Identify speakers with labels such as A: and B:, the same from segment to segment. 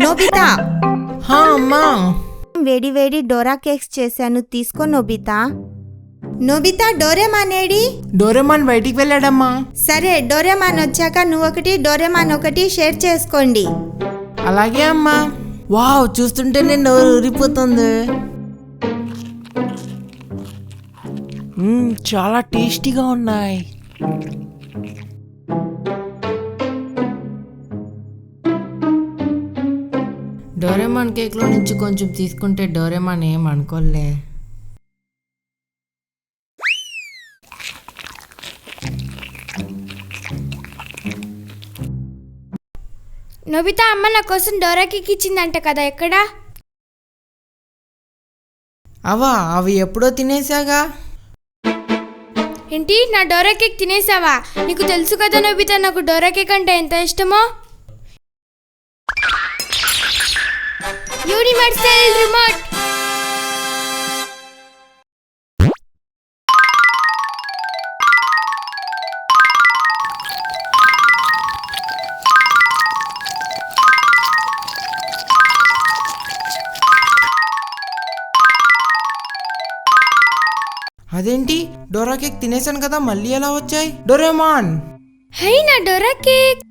A: Nobita,
B: అమ్మా.
A: వేడి వేడి డోరా కేక్స్ చేశాను, తీసుకో Nobita. Nobita, Doraemon AD?
B: Doraemon బయటికి వెళ్ళాడమ్మా.
A: సరే, డోరేమాన్ వచ్చాక నువ్వు ఒకటి, డోరేమాన్ ఒకటి షేర్ చేసుకోండి.
B: అలాగే అమ్మా. వావ్, చూస్తుంటేనే నోరు ఊరిపోతుంది. చాలా టేస్టీగా ఉన్నాయి. డోరేమాన్ కేక్లో నుంచి కొంచెం తీసుకుంటే డోరేమాన్ ఏం అనుకోలే.
C: నోబితా, అమ్మ నా కోసం డోరా కేక్ ఇచ్చిందంట కదా, ఎక్కడా?
B: అవి ఎప్పుడో తినేసాగా.
C: ఏంటి, నా డోరా కేక్ తినేసావా? నీకు తెలుసు కదా నోబితా, నాకు డోరా కేక్ అంటే ఎంత ఇష్టమో. Universal remote.
B: అదేంటి, డోరా కేక్ తినేసాను కదా, మళ్ళీ ఎలా వచ్చాయి? డోరేమాన్,
C: హై, నా డోరా కేక్.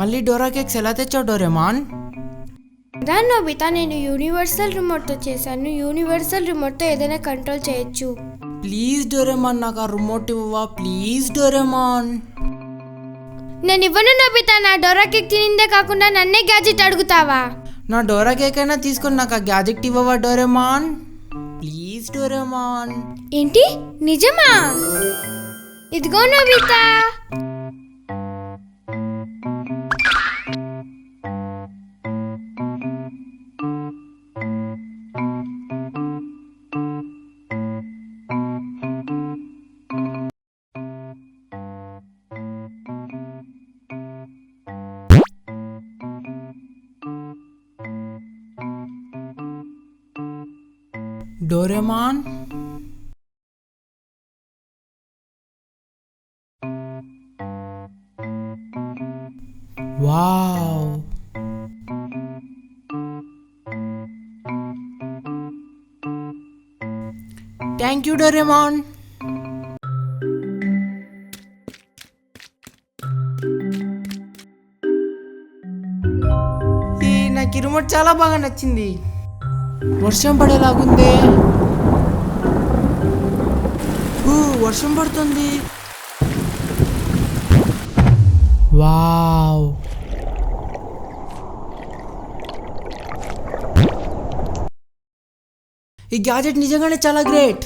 B: మళ్ళీ డోరా కేక్స్ ఎలా తెచ్చావు డోరేమాన్?
C: రా నోబితా, నేను యూనివర్సల్ రిమోట్తో చేశాను. యూనివర్సల్ రిమోట్తో ఏదైనా కంట్రోల్ చేయొచ్చు.
B: ప్లీజ్ డోరేమాన్, నాకు ఆ రిమోట్ ఇవ్వవా? Please Doraemon.
C: నేను ఇవ్వను నోబితా. నా డోరా కేక్ తినిందే కాకుండా నన్నే గ్యాజెట్ అడుగుతావా?
B: నా డోరా కేక్ అయినా తీసుకొని నాకు ఆ గ్యాజెట్ ఇవ్వవా డోరేమాన్? Please Doraemon.
C: ఏంటి, నిజమా? ఇదిగో Nobita.
B: Doraemon, wow, thank you Doraemon. నాకు ఈ రిమోట్ చాలా బాగా నచ్చింది. వర్షం పడేలాగుంది. వర్షం పడుతుంది. వావ్, ఈ గ్యాజెట్ నిజంగానే చాలా గ్రేట్.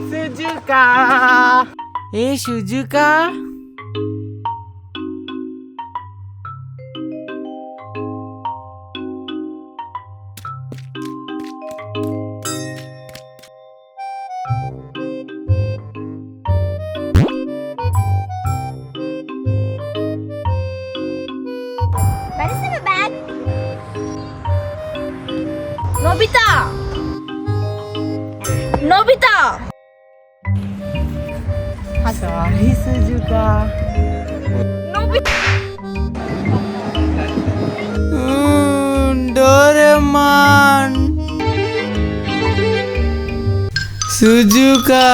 B: షుజుకా, ఏ షుజుకా,
C: నోబితా, నోబితా.
B: సారీ షుజుకా. డోరేమాన్, షుజుకా.